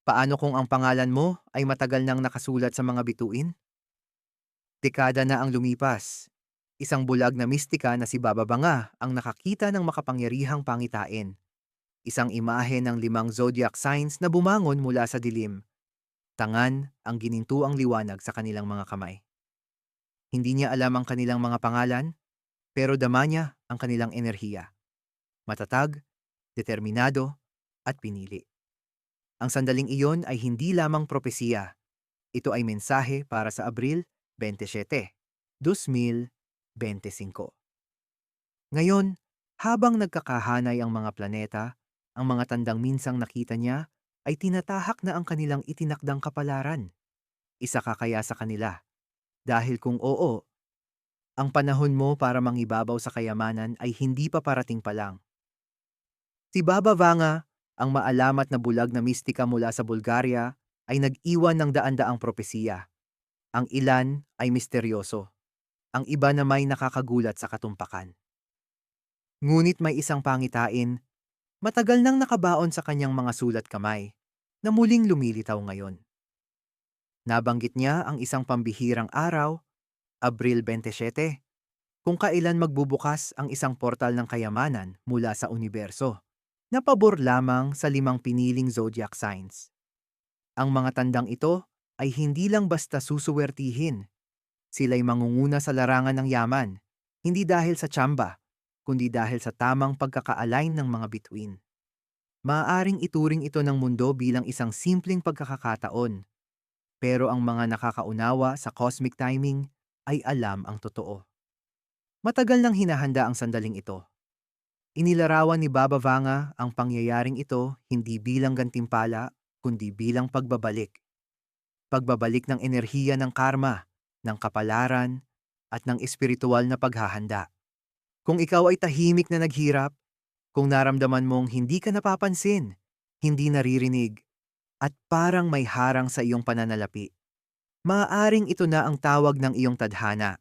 Paano kung ang pangalan mo ay matagal nang nakasulat sa mga bituin? Dekada na ang lumipas. Isang bulag na mistika na si Baba Vanga ang nakakita ng makapangyarihang pangitain. Isang imahe ng 5 zodiac signs na bumangon mula sa dilim. Tangan ang ginintuang liwanag sa kanilang mga kamay. Hindi niya alam ang kanilang mga pangalan, pero dama niya ang kanilang enerhiya. Matatag, determinado, at pinili. Ang sandaling iyon ay hindi lamang propesiya. Ito ay mensahe para sa Abril 27, 2025. Ngayon, habang nagkakahanay ang mga planeta, ang mga tandang minsang nakita niya ay tinatahak na ang kanilang itinakdang kapalaran. Isa ka kaya sa kanila? Dahil kung oo, ang panahon mo para mangibabaw sa kayamanan ay hindi pa parating pa lang. Si Baba Vanga, ang maalamat na bulag na mistika mula sa Bulgaria, ay nag-iwan ng daan-daang propesiya. Ang ilan ay misteryoso, ang iba na may nakakagulat sa katumpakan. Ngunit may isang pangitain, matagal nang nakabaon sa kanyang mga sulat kamay, na muling lumilitaw ngayon. Nabanggit niya ang isang pambihirang araw, Abril 27, kung kailan magbubukas ang isang portal ng kayamanan mula sa universo, na pabor lamang sa 5 piniling zodiac signs. Ang mga tandang ito ay hindi lang basta susuwertihin. Sila'y mangunguna sa larangan ng yaman, hindi dahil sa tsamba, kundi dahil sa tamang pagkaka-align ng mga bituin. Maaaring ituring ito ng mundo bilang isang simpleng pagkakataon, pero ang mga nakakaunawa sa cosmic timing ay alam ang totoo. Matagal nang hinahanda ang sandaling ito. Inilarawan ni Baba Vanga ang pangyayaring ito hindi bilang gantimpala, kundi bilang pagbabalik. Pagbabalik ng enerhiya ng karma, ng kapalaran, at ng espiritual na paghahanda. Kung ikaw ay tahimik na naghirap, kung naramdaman mong hindi ka napapansin, hindi naririnig, at parang may harang sa iyong pananalapi, maaaring ito na ang tawag ng iyong tadhana.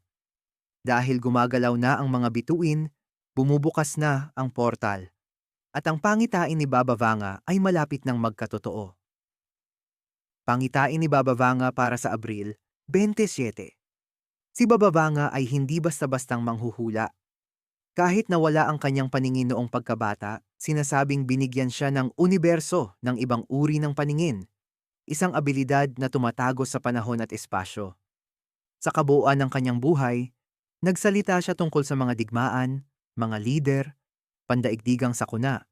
Dahil gumagalaw na ang mga bituin, bumubukas na ang portal, at ang pangitain ni Baba Vanga ay malapit ng magkatotoo. Pangitain ni Baba Vanga para sa Abril 27. Si Baba Vanga ay hindi basta-bastang manghuhula. Kahit nawala ang kanyang paningin noong pagkabata, sinasabing binigyan siya ng universo ng ibang uri ng paningin, isang abilidad na tumatago sa panahon at espasyo. Sa kabuuan ng kanyang buhay, nagsalita siya tungkol sa mga digmaan, mga lider, pandaigdigang sakuna,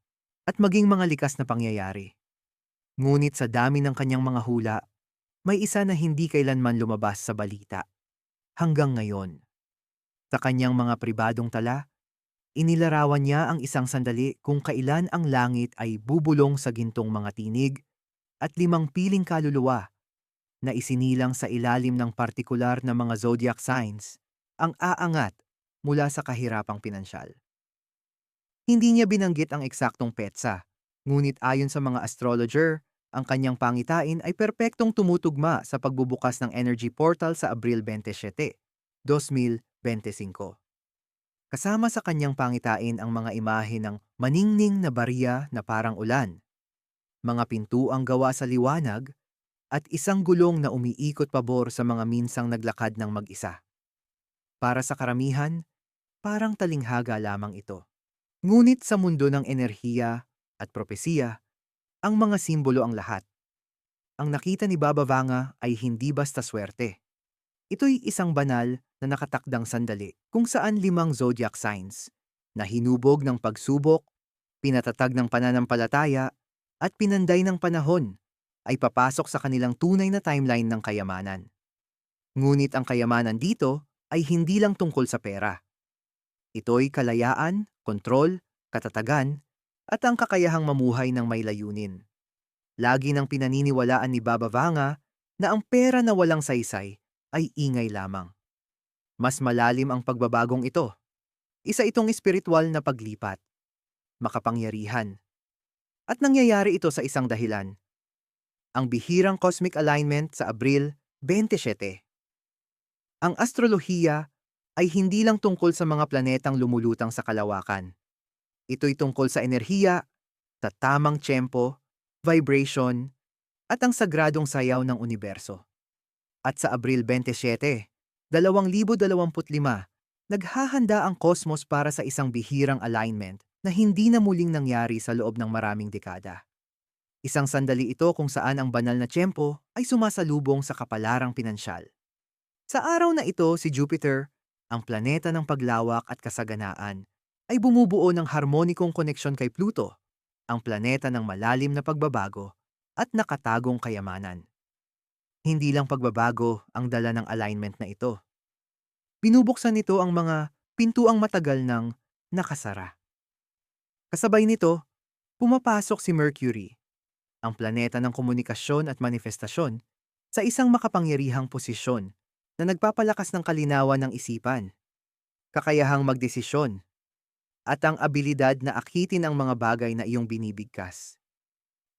at maging mga likas na pangyayari. Ngunit sa dami ng kanyang mga hula, may isa na hindi kailanman lumabas sa balita. Hanggang ngayon. Sa kanyang mga pribadong tala, inilarawan niya ang isang sandali kung kailan ang langit ay bubulong sa gintong mga tinig at 5 piling kaluluwa na isinilang sa ilalim ng partikular na mga zodiac signs ang aangat mula sa kahirapang pinansyal. Hindi niya binanggit ang eksaktong petsa, ngunit ayon sa mga astrologer, ang kanyang pangitain ay perpektong tumutugma sa pagbubukas ng energy portal sa Abril 27, 2025. Kasama sa kanyang pangitain ang mga imahe ng maningning na bariya na parang ulan, mga pintuang gawa sa liwanag, at isang gulong na umiikot pabor sa mga minsang naglakad ng mag-isa. Para sa karamihan, parang talinghaga lamang ito. Ngunit sa mundo ng enerhiya at propesiya, ang mga simbolo ang lahat. Ang nakita ni Baba Vanga ay hindi basta swerte. Ito'y isang banal na nakatakdang sandali kung saan 5 zodiac signs na hinubog ng pagsubok, pinatatag ng pananampalataya, at pinanday ng panahon ay papasok sa kanilang tunay na timeline ng kayamanan. Ngunit ang kayamanan dito ay hindi lang tungkol sa pera. Ito'y kalayaan, kontrol, katatagan, at ang kakayahang mamuhay ng may layunin. Lagi nang pinaniniwalaan ni Baba Vanga na ang pera na walang saysay ay ingay lamang. Mas malalim ang pagbabagong ito. Isa itong espiritual na paglipat, makapangyarihan. At nangyayari ito sa isang dahilan. Ang bihirang cosmic alignment sa Abril 27. Ang astrolohiya ay hindi lang tungkol sa mga planetang lumulutang sa kalawakan. Ito'y tungkol sa enerhiya, sa tamang tiyempo, vibration, at ang sagradong sayaw ng universo. At sa Abril 27, 2025, naghahanda ang kosmos para sa isang bihirang alignment na hindi na muling nangyari sa loob ng maraming dekada. Isang sandali ito kung saan ang banal na tiyempo ay sumasalubong sa kapalarang pinansyal. Sa araw na ito, si Jupiter, ang planeta ng paglawak at kasaganaan, ay bumubuo ng harmonikong koneksyon kay Pluto, ang planeta ng malalim na pagbabago at nakatagong kayamanan. Hindi lang pagbabago ang dala ng alignment na ito. Binubuksan nito ang mga pintuang matagal ng nakasara. Kasabay nito, pumapasok si Mercury, ang planeta ng komunikasyon at manifestasyon, sa isang makapangyarihang posisyon na nagpapalakas ng kalinawan ng isipan, kakayahang magdesisyon, at ang abilidad na akitin ang mga bagay na iyong binibigkas.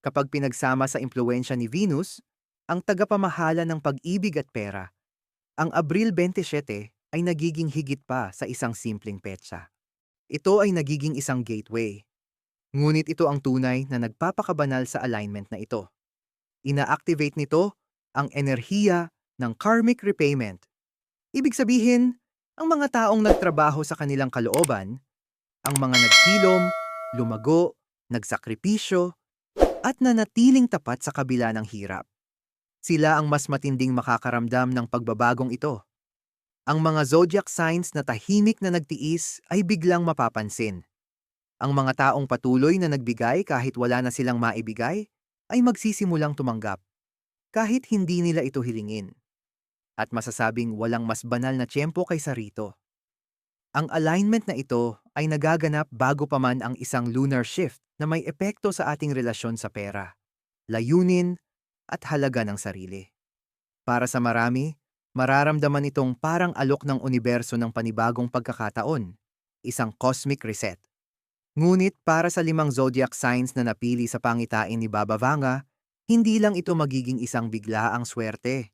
Kapag pinagsama sa impluwensya ni Venus, ang tagapamahala ng pag-ibig at pera, ang Abril 27 ay nagiging higit pa sa isang simpleng petsa. Ito ay nagiging isang gateway. Ngunit ito ang tunay na nagpapakabanal sa alignment na ito. Ina-activate nito ang enerhiya ng karmic repayment. Ibig sabihin, ang mga taong nagtrabaho sa kanilang kalooban, ang mga naghilom, lumago, nagsakripisyo, at nanatiling tapat sa kabila ng hirap. Sila ang mas matinding makakaramdam ng pagbabagong ito. Ang mga zodiac signs na tahimik na nagtiis ay biglang mapapansin. Ang mga taong patuloy na nagbigay kahit wala na silang maibigay ay magsisimulang tumanggap, kahit hindi nila ito hilingin. At masasabing walang mas banal na tiyempo kaysa rito. Ang alignment na ito ay nagaganap bago pa man ang isang lunar shift na may epekto sa ating relasyon sa pera, layunin, at halaga ng sarili. Para sa marami, mararamdaman itong parang alok ng universo ng panibagong pagkakataon, isang cosmic reset. Ngunit para sa 5 zodiac signs na napili sa pangitain ni Baba Vanga, hindi lang ito magiging isang biglaang swerte.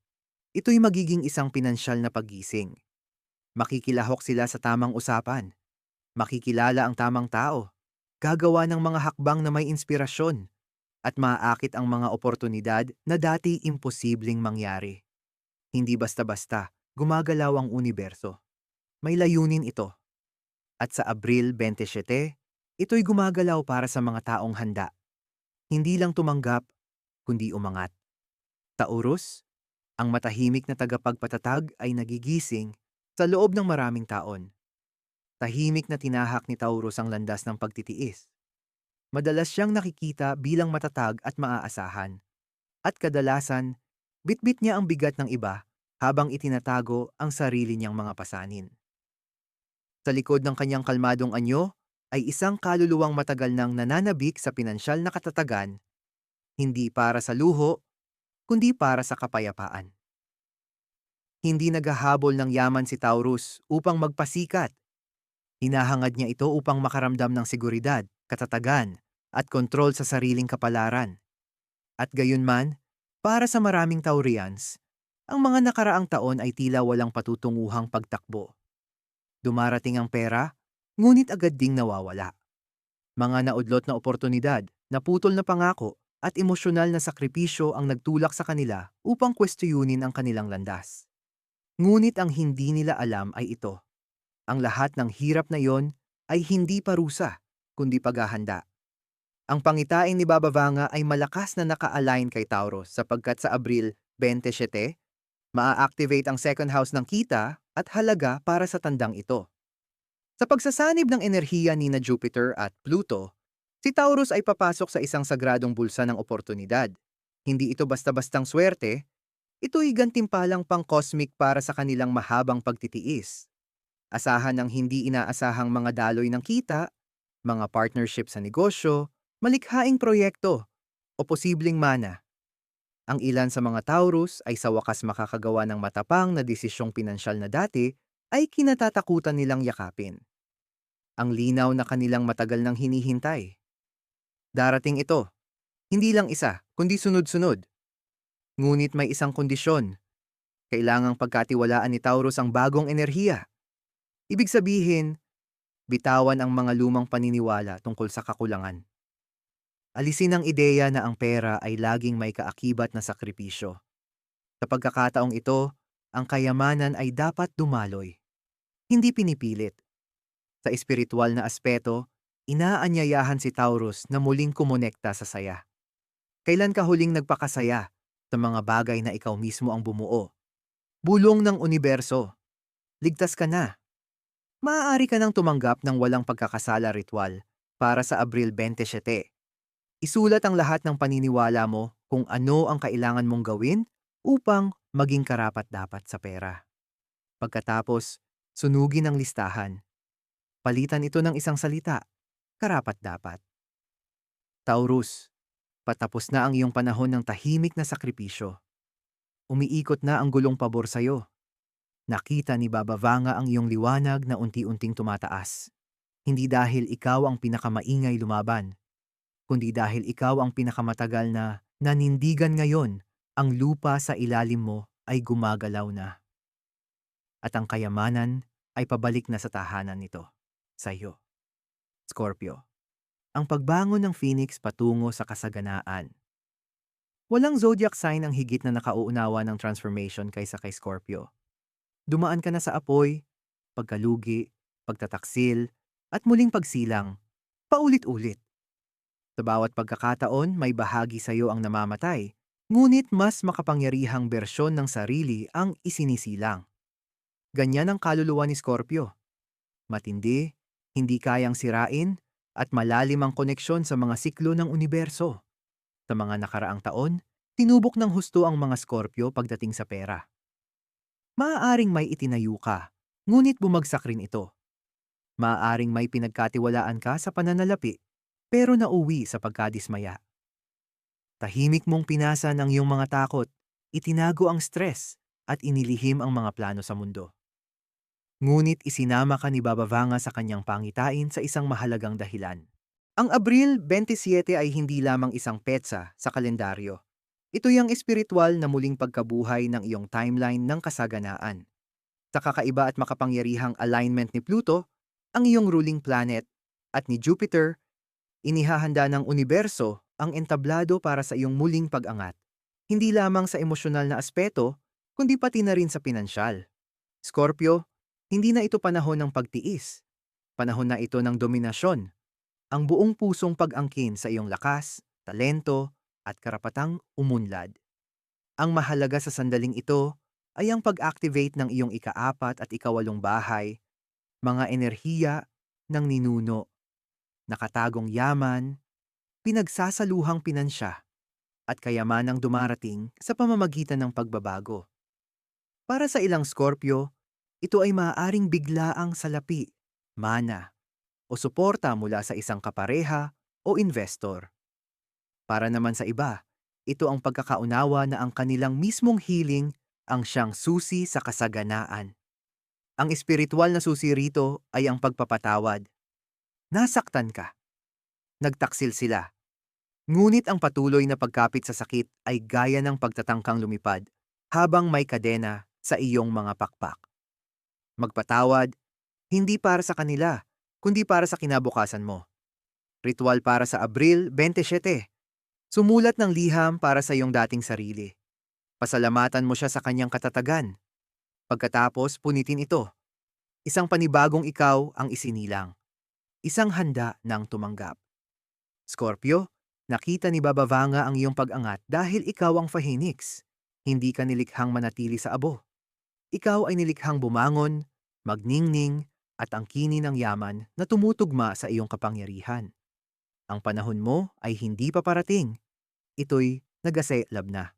Ito'y magiging isang pinansyal na paggising. Makikilahok sila sa tamang usapan. Makikilala ang tamang tao. Gagawa ng mga hakbang na may inspirasyon. At maaakit ang mga oportunidad na dati imposibleng mangyari. Hindi basta-basta gumagalaw ang universo. May layunin ito. At sa Abril 27, ito'y gumagalaw para sa mga taong handa. Hindi lang tumanggap, kundi umangat. Taurus, ang matahimik na tagapagpatatag ay nagigising sa loob ng maraming taon. Tahimik na tinahak ni Taurus ang landas ng pagtitiis. Madalas siyang nakikita bilang matatag at maaasahan. At kadalasan, bitbit niya ang bigat ng iba habang itinatago ang sarili niyang mga pasanin. Sa likod ng kanyang kalmadong anyo ay isang kaluluwang matagal nang nananabik sa pinansyal na katatagan, hindi para sa luho, kundi para sa kapayapaan. Hindi naghahabol ng yaman si Taurus upang magpasikat. Hinahangad niya ito upang makaramdam ng seguridad, katatagan, at kontrol sa sariling kapalaran. At gayunman, para sa maraming Taurians, ang mga nakaraang taon ay tila walang patutunguhang pagtakbo. Dumarating ang pera, ngunit agad ding nawawala. Mga naudlot na oportunidad, naputol na pangako, at emosyonal na sakripisyo ang nagtulak sa kanila upang kwestiyunin ang kanilang landas. Ngunit ang hindi nila alam ay ito. Ang lahat ng hirap na yon ay hindi parusa, kundi paghahanda. Ang pangitain ni Baba Vanga ay malakas na naka-align kay Taurus sapagkat sa Abril 27, maa-activate ang second house ng kita at halaga para sa tandang ito. Sa pagsasanib ng enerhiya ni na Jupiter at Pluto, si Taurus ay papasok sa isang sagradong bulsa ng oportunidad. Hindi ito basta-bastang swerte, ito'y gantimpalang pang-cosmic para sa kanilang mahabang pagtitiis. Asahan ng hindi inaasahang mga daloy ng kita, mga partnership sa negosyo, malikhaing proyekto, o posibleng mana. Ang ilan sa mga Taurus ay sa wakas makakagawa ng matapang na desisyong pinansyal na dati ay kinatatakutan nilang yakapin. Ang linaw na kanilang matagal nang hinihintay. Darating ito, hindi lang isa, kundi sunod-sunod. Ngunit may isang kondisyon. Kailangang pagkatiwalaan ni Taurus ang bagong enerhiya. Ibig sabihin, bitawan ang mga lumang paniniwala tungkol sa kakulangan. Alisin ang ideya na ang pera ay laging may kaakibat na sakripisyo. Sa pagkakataong ito, ang kayamanan ay dapat dumaloy, hindi pinipilit. Sa espiritual na aspeto, inaanyayahan si Taurus na muling kumonekta sa saya. Kailan ka huling nagpakasaya sa mga bagay na ikaw mismo ang bumuo? Bulong ng universo, ligtas ka na. Maaari ka nang tumanggap ng walang pagkakasala ritual para sa Abril 27. Isulat ang lahat ng paniniwala mo kung ano ang kailangan mong gawin upang maging karapat-dapat sa pera. Pagkatapos, sunugin ang listahan. Palitan ito ng isang salita, karapat-dapat. Taurus, patapos na ang iyong panahon ng tahimik na sakripisyo. Umiikot na ang gulong pabor sa'yo. Nakita ni Baba Vanga ang iyong liwanag na unti-unting tumataas. Hindi dahil ikaw ang pinakamaingay lumaban, kundi dahil ikaw ang pinakamatagal na nanindigan ngayon, ang lupa sa ilalim mo ay gumagalaw na. At ang kayamanan ay pabalik na sa tahanan nito, sa iyo. Scorpio, ang pagbangon ng Phoenix patungo sa kasaganaan. Walang zodiac sign ang higit na nakauunawa ng transformation kaysa kay Scorpio. Dumaan ka na sa apoy, pagkalugi, pagtataksil, at muling pagsilang, paulit-ulit. Sa bawat pagkakataon, may bahagi sa iyo ang namamatay, ngunit mas makapangyarihang bersyon ng sarili ang isinisilang. Ganyan ang kaluluwa ni Scorpio. Matindi, hindi kayang sirain, at malalim ang koneksyon sa mga siklo ng universo. Sa mga nakaraang taon, tinubok ng husto ang mga Scorpio pagdating sa pera. Maaaring may itinayo ka, ngunit bumagsak rin ito. Maaaring may pinagkatiwalaan ka sa pananalapi, pero nauwi sa pagkadismaya. Tahimik mong pinasa ng iyong mga takot, itinago ang stress, at inilihim ang mga plano sa mundo. Ngunit isinama ka ni Baba Vanga sa kanyang pangitain sa isang mahalagang dahilan. Ang Abril 27 ay hindi lamang isang petsa sa kalendaryo. Ito'y ang espiritual na muling pagkabuhay ng iyong timeline ng kasaganaan. Sa kakaiba at makapangyarihang alignment ni Pluto, ang iyong ruling planet, at ni Jupiter, inihahanda ng universo ang entablado para sa iyong muling pag-angat. Hindi lamang sa emosyonal na aspeto, kundi pati na rin sa pinansyal. Scorpio, hindi na ito panahon ng pagtiis. Panahon na ito ng dominasyon. Ang buong pusong pag-angkin sa iyong lakas, talento, at karapatang umunlad. Ang mahalaga sa sandaling ito ay ang pag-activate ng iyong ika-4 at ika-8 bahay, mga enerhiya ng ninuno, nakatagong yaman, pinagsasaluhang pinansya, at kayamanang dumarating sa pamamagitan ng pagbabago. Para sa ilang Scorpio, ito ay maaaring biglaang salapi, mana, o suporta mula sa isang kapareha o investor. Para naman sa iba, ito ang pagkakaunawa na ang kanilang mismong healing ang siyang susi sa kasaganaan. Ang espiritual na susi rito ay ang pagpapatawad. Nasaktan ka. Nagtaksil sila. Ngunit ang patuloy na pagkapit sa sakit ay gaya ng pagtatangkang lumipad habang may kadena sa iyong mga pakpak. Magpatawad, hindi para sa kanila, kundi para sa kinabukasan mo. Ritual para sa Abril 27. Sumulat ng liham para sa iyong dating sarili. Pasalamatan mo siya sa kanyang katatagan. Pagkatapos, punitin ito. Isang panibagong ikaw ang isinilang. Isang handa ng tumanggap. Scorpio, nakita ni Baba Vanga ang iyong pag-angat dahil ikaw ang Phoenix. Hindi ka nilikhang manatili sa abo. Ikaw ay nilikhang bumangon, magningning, at angkinin ng yaman na tumutugma sa iyong kapangyarihan. Ang panahon mo ay hindi pa parating. Ito'y nagasetlab na.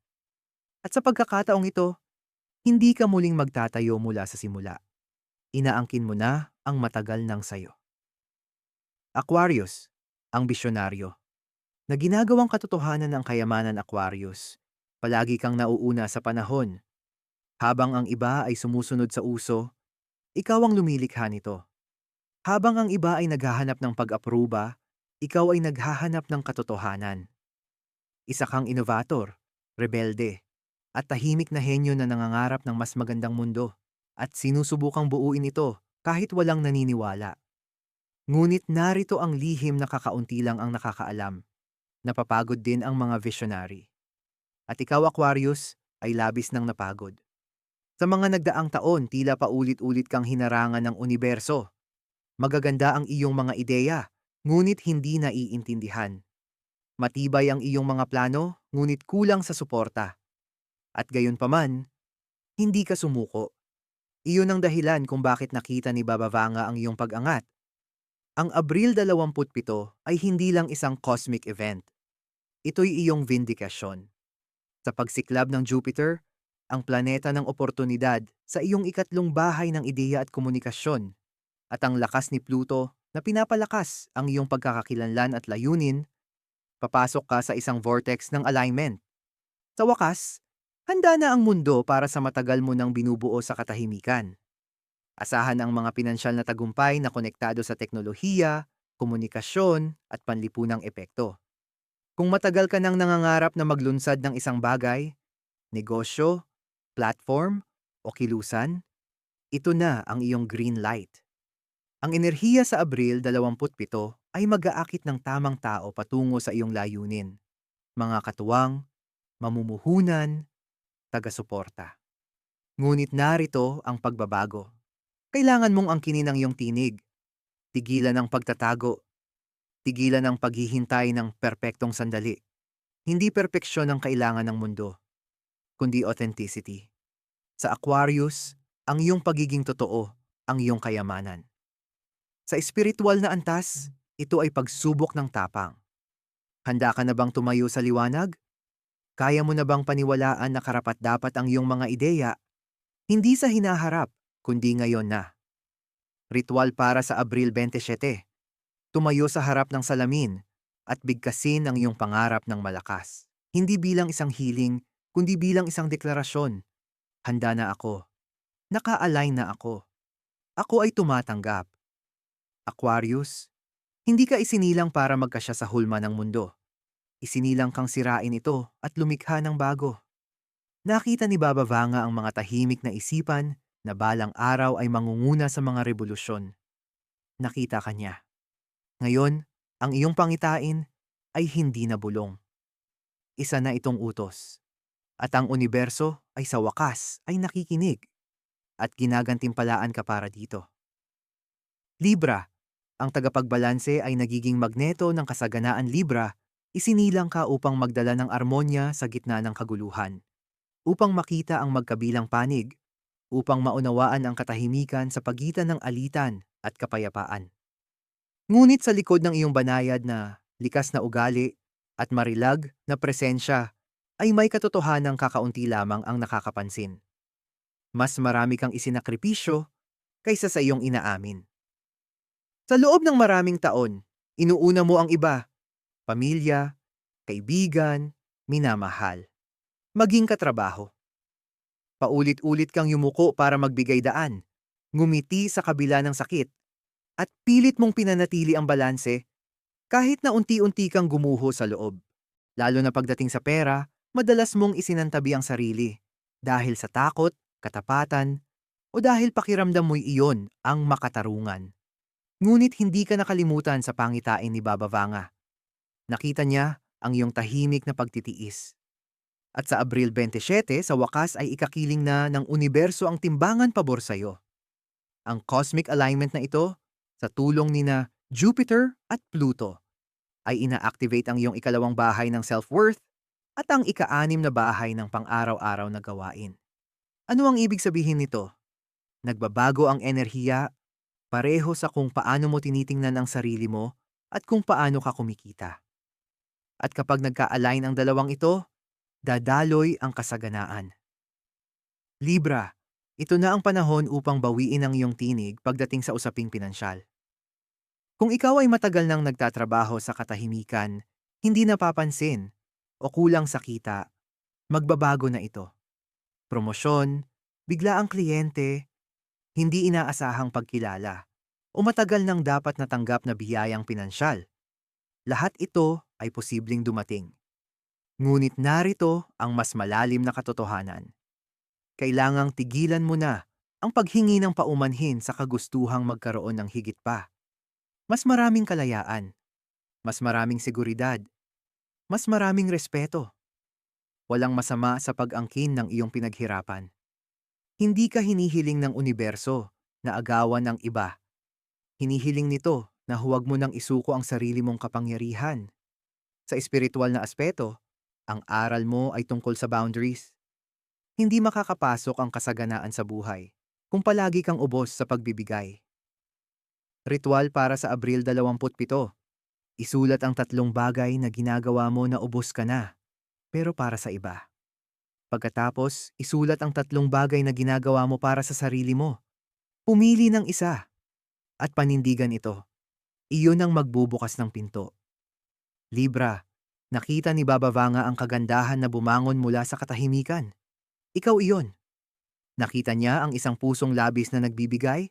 At sa pagkakataong ito, hindi ka muling magtatayo mula sa simula. Inaangkin mo na ang matagal ng sayo. Aquarius, ang bisyonaryo. Na ginagawang katotohanan ng kayamanan Aquarius. Palagi kang nauuna sa panahon. Habang ang iba ay sumusunod sa uso, ikaw ang lumilikha nito. Habang ang iba ay naghahanap ng pag-apruba, ikaw ay naghahanap ng katotohanan. Isa kang inovator, rebelde, at tahimik na henyo na nangangarap ng mas magandang mundo, at sinusubukang buuin ito kahit walang naniniwala. Ngunit narito ang lihim na kakaunti lang ang nakakaalam. Napapagod din ang mga visionary. At ikaw, Aquarius, ay labis ng napagod. Sa mga nagdaang taon, tila paulit-ulit kang hinarangan ng universo. Magaganda ang iyong mga ideya, ngunit hindi naiintindihan. Matibay ang iyong mga plano, ngunit kulang sa suporta. At gayon paman, hindi ka sumuko. Iyon ang dahilan kung bakit nakita ni Baba Vanga ang iyong pag-angat. Ang Abril 27 ay hindi lang isang cosmic event. Ito'y iyong vindikasyon. Sa pagsiklab ng Jupiter, ang planeta ng oportunidad sa iyong ikatlong bahay ng ideya at komunikasyon, at ang lakas ni Pluto na pinapalakas ang iyong pagkakakilanlan at layunin, papasok ka sa isang vortex ng alignment. Sa wakas, handa na ang mundo para sa matagal mo nang binubuo sa katahimikan. Asahan ang mga pinansyal na tagumpay na konektado sa teknolohiya, komunikasyon at panlipunang epekto. Kung matagal ka nang nangangarap na maglunsad ng isang bagay, negosyo, platform, o kilusan, ito na ang iyong green light. Ang enerhiya sa Abril 27 ay mag-aakit ng tamang tao patungo sa iyong layunin. Mga katuwang, mamumuhunan, taga-suporta. Ngunit narito ang pagbabago. Kailangan mong angkinin ang iyong tinig. Tigilan ang pagtatago. Tigilan ang paghihintay ng perpektong sandali. Hindi perpeksyon ang kailangan ng mundo, kundi authenticity. Sa Aquarius, ang iyong pagiging totoo, ang iyong kayamanan. Sa espiritual na antas, ito ay pagsubok ng tapang. Handa ka na bang tumayo sa liwanag? Kaya mo na bang paniwalaan na karapat-dapat ang iyong mga ideya? Hindi sa hinaharap, kundi ngayon na. Ritual para sa Abril 27. Tumayo sa harap ng salamin at bigkasin ang iyong pangarap ng malakas. Hindi bilang isang hiling, kundi bilang isang deklarasyon. Handa na ako. Naka-align na ako. Ako ay tumatanggap. Aquarius, hindi ka isinilang para magkasya sa hulma ng mundo. Isinilang kang sirain ito at lumikha ng bago. Nakita ni Baba Vanga ang mga tahimik na isipan na balang araw ay mangunguna sa mga revolusyon. Nakita ka niya. Ngayon, ang iyong pangitain ay hindi na bulong. Isa na itong utos. At ang universo ay sa wakas ay nakikinig at ginagantimpalaan ka para dito. Libra, ang tagapagbalanse ay nagiging magneto ng kasaganaan. Libra, isinilang ka upang magdala ng armonya sa gitna ng kaguluhan, upang makita ang magkabilang panig, upang maunawaan ang katahimikan sa pagitan ng alitan at kapayapaan. Ngunit sa likod ng iyong banayad na likas na ugali at marilag na presensya ay may katotohanang kakaunti lamang ang nakakapansin. Mas marami kang isinakripisyo kaysa sa iyong inaamin. Sa loob ng maraming taon, inuuna mo ang iba, pamilya, kaibigan, minamahal, maging katrabaho. Paulit-ulit kang yumuko para magbigay daan, ngumiti sa kabila ng sakit, at pilit mong pinanatili ang balanse kahit na unti-unti kang gumuho sa loob. Lalo na pagdating sa pera, madalas mong isinantabi ang sarili dahil sa takot, katapatan, o dahil pakiramdam mo'y iyon ang makatarungan. Ngunit hindi ka nakalimutan sa pangitain ni Baba Vanga. Nakita niya ang iyong tahimik na pagtitiis. At sa Abril 27, sa wakas ay ikakiling na ng universo ang timbangan pabor sa iyo. Ang cosmic alignment na ito, sa tulong ni na Jupiter at Pluto, ay ina-activate ang iyong ikalawang bahay ng self-worth at ang ika-anim na bahay ng pang-araw-araw na gawain. Ano ang ibig sabihin nito? Nagbabago ang enerhiya, pareho sa kung paano mo tinitingnan ang sarili mo at kung paano ka kumikita. At kapag nagka-align ang dalawang ito, dadaloy ang kasaganaan. Libra, ito na ang panahon upang bawiin ang iyong tinig pagdating sa usaping pinansyal. Kung ikaw ay matagal nang nagtatrabaho sa katahimikan, hindi napapansin, o kulang sa kita, magbabago na ito. Promosyon, biglaang kliyente, hindi inaasahang pagkilala, o matagal nang dapat natanggap na biyayang pinansyal. Lahat ito ay posibleng dumating. Ngunit narito ang mas malalim na katotohanan. Kailangang tigilan mo na ang paghingi ng paumanhin sa kagustuhang magkaroon ng higit pa. Mas maraming kalayaan, mas maraming seguridad, mas maraming respeto. Walang masama sa pag-angkin ng iyong pinaghirapan. Hindi ka hinihiling ng universo na agawan ng iba. Hinihiling nito na huwag mo nang isuko ang sarili mong kapangyarihan. Sa espiritual na aspeto, ang aral mo ay tungkol sa boundaries. Hindi makakapasok ang kasaganaan sa buhay kung palagi kang ubos sa pagbibigay. Ritual para sa Abril 27. Isulat ang 3 bagay na ginagawa mo na ubos ka na, pero para sa iba. Pagkatapos, isulat ang 3 bagay na ginagawa mo para sa sarili mo. Pumili ng isa at panindigan ito. Iyon ang magbubukas ng pinto. Libra, nakita ni Baba Vanga ang kagandahan na bumangon mula sa katahimikan. Ikaw iyon. Nakita niya ang isang pusong labis na nagbibigay.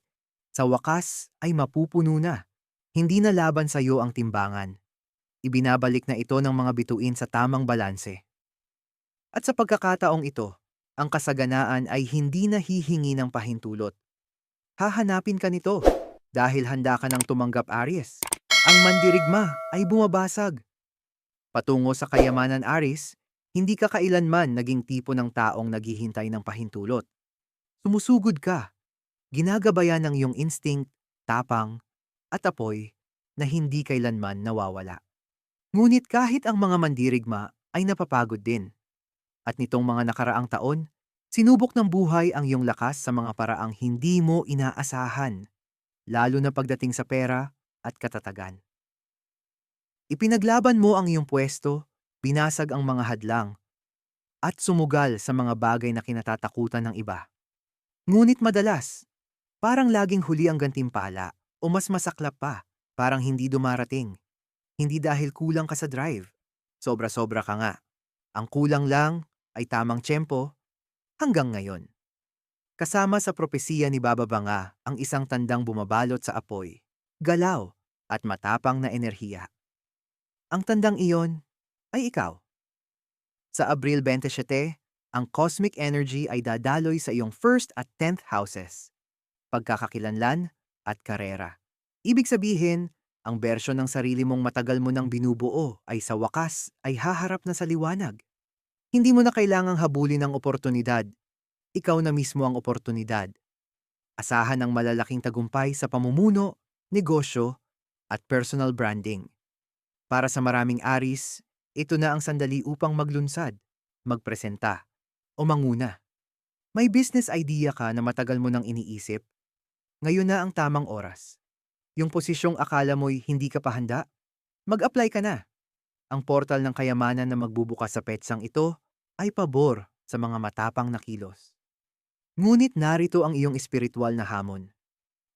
Sa wakas ay mapupuno na. Hindi na laban sa iyo ang timbangan. Ibinabalik na ito ng mga bituin sa tamang balanse. At sa pagkakataong ito, ang kasaganaan ay hindi na hihingi ng pahintulot. Hahanapin ka nito dahil handa ka ng tumanggap, Aries. Ang mandirigma ay bumabasag. Patungo sa kayamanan, Aries, hindi ka kailanman naging tipo ng taong naghihintay ng pahintulot. Sumusugod ka. Ginagabayan ng iyong instinct, tapang, at apoy na hindi kailanman nawawala. Ngunit kahit ang mga mandirigma ay napapagod din. At nitong mga nakaraang taon, sinubok ng buhay ang iyong lakas sa mga paraang hindi mo inaasahan, lalo na pagdating sa pera at katatagan. Ipinaglaban mo ang iyong pwesto, binasag ang mga hadlang, at sumugal sa mga bagay na kinatatakutan ng iba. Ngunit madalas, parang laging huli ang gantimpala o mas masaklap pa, parang hindi dumarating. Hindi dahil kulang ka sa drive. Sobra-sobra ka nga. Ang kulang lang ay tamang tiyempo hanggang ngayon. Kasama sa propesiya ni Baba Vanga ang isang tandang bumabalot sa apoy, galaw at matapang na enerhiya. Ang tandang iyon ay ikaw. Sa Abril 27, ang cosmic energy ay dadaloy sa iyong 1st at 10th houses, pagkakakilanlan at karera. Ibig sabihin, ang bersyon ng sarili mong matagal mo nang binubuo ay sa wakas ay haharap na sa liwanag. Hindi mo na kailangang habulin ang oportunidad. Ikaw na mismo ang oportunidad. Asahan ang malalaking tagumpay sa pamumuno, negosyo, at personal branding. Para sa maraming Aries, ito na ang sandali upang maglunsad, magpresenta, o manguna. May business idea ka na matagal mo nang iniisip? Ngayon na ang tamang oras. Yung posisyong akala mo'y hindi ka pa handa? Mag-apply ka na. Ang portal ng kayamanan na magbubukas sa petsang ito ay pabor sa mga matapang na kilos. Ngunit narito ang iyong espiritual na hamon.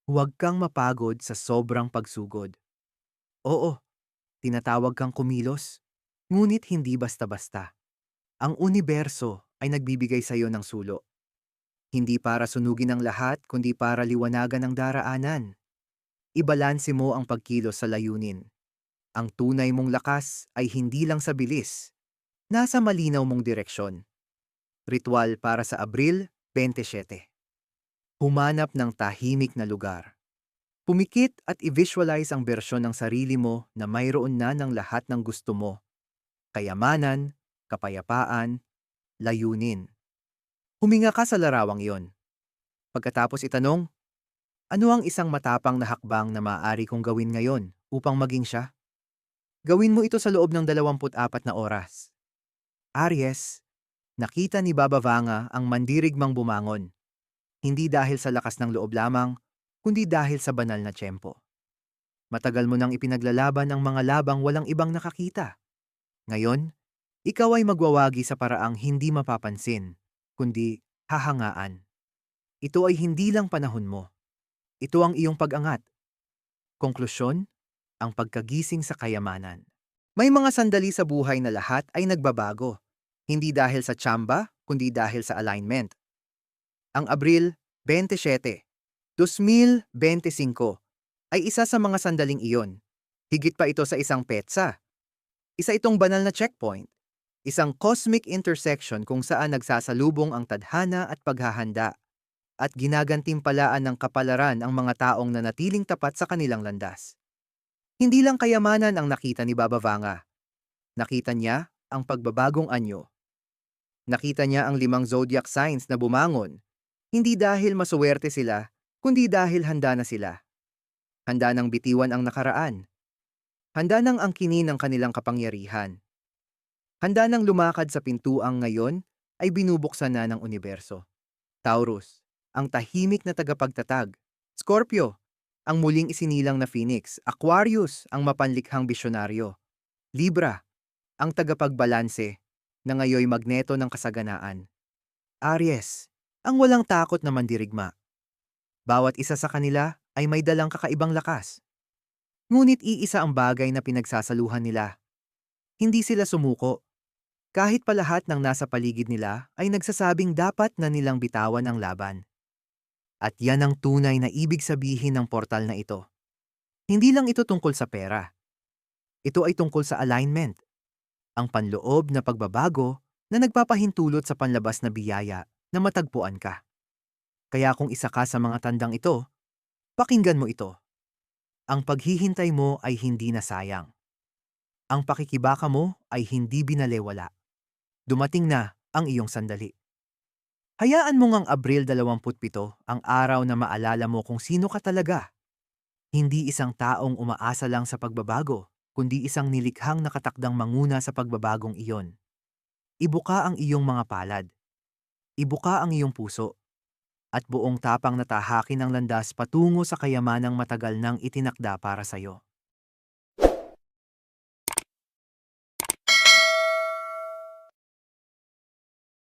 Huwag kang mapagod sa sobrang pagsugod. Oo, tinatawag kang kumilos, ngunit hindi basta-basta. Ang universo ay nagbibigay sa iyo ng sulo. Hindi para sunugin ang lahat, kundi para liwanagan ang daraanan. Ibalanse mo ang pagkilos sa layunin. Ang tunay mong lakas ay hindi lang sa bilis, nasa malinaw mong direksyon. Ritual para sa Abril 27. Humanap ng tahimik na lugar. Pumikit at i-visualize ang bersyon ng sarili mo na mayroon na ng lahat ng gusto mo. Kayamanan, kapayapaan, layunin. Huminga ka sa larawang iyon. Pagkatapos itanong, ano ang isang matapang na hakbang na maaari kong gawin ngayon upang maging siya? Gawin mo ito sa loob ng 24 na oras. Aries, nakita ni Baba Vanga ang mandirigmang bumangon. Hindi dahil sa lakas ng loob lamang, kundi dahil sa banal na tiyempo. Matagal mo nang ipinaglalaban ang mga labang walang ibang nakakita. Ngayon, ikaw ay magwawagi sa paraang hindi mapapansin, kundi hahangaan. Ito ay hindi lang panahon mo. Ito ang iyong pag-angat. Konklusyon, ang pagkagising sa kayamanan. May mga sandali sa buhay na lahat ay nagbabago. Hindi dahil sa tsamba, kundi dahil sa alignment. Ang Abril 27, 2025 ay isa sa mga sandaling iyon. Higit pa ito sa isang petsa. Isa itong banal na checkpoint. Isang cosmic intersection kung saan nagsasalubong ang tadhana at paghahanda at ginagantimpalaan ng kapalaran ang mga taong nanatiling tapat sa kanilang landas. Hindi lang kayamanan ang nakita ni Baba Vanga. Nakita niya ang pagbabagong anyo. Nakita niya ang 5 zodiac signs na bumangon, hindi dahil masuwerte sila, kundi dahil handa na sila. Handa nang bitiwan ang nakaraan. Handa nang angkinin ang kanilang kapangyarihan. Handa nang lumakad sa pintuang ngayon ay binubuksan na ng universo. Taurus, ang tahimik na tagapagtatag. Scorpio, ang muling isinilang na phoenix. Aquarius, ang mapanlikhang bisyonaryo. Libra, ang tagapagbalanse na ngayoy magneto ng kasaganaan. Aries, ang walang takot na mandirigma. Bawat isa sa kanila ay may dalang kakaibang lakas. Ngunit iisa ang bagay na pinagsasaluhan nila. Hindi sila sumuko. Kahit pa lahat ng nasa paligid nila ay nagsasabing dapat na nilang bitawan ang laban. At yan ang tunay na ibig sabihin ng portal na ito. Hindi lang ito tungkol sa pera. Ito ay tungkol sa alignment. Ang panloob na pagbabago na nagpapahintulot sa panlabas na biyaya na matagpuan ka. Kaya kung isa ka sa mga tandang ito, pakinggan mo ito. Ang paghihintay mo ay hindi nasayang. Ang pakikibaka mo ay hindi binalewala. Dumating na ang iyong sandali. Hayaan mo ngang Abril 27 ang araw na maalala mo kung sino ka talaga. Hindi isang taong umaasa lang sa pagbabago, kundi isang nilikhang nakatakdang manguna sa pagbabagong iyon. Ibuka ang iyong mga palad. Ibuka ang iyong puso. At buong tapang natahakin ang landas patungo sa kayamanang matagal nang itinakda para sa iyo.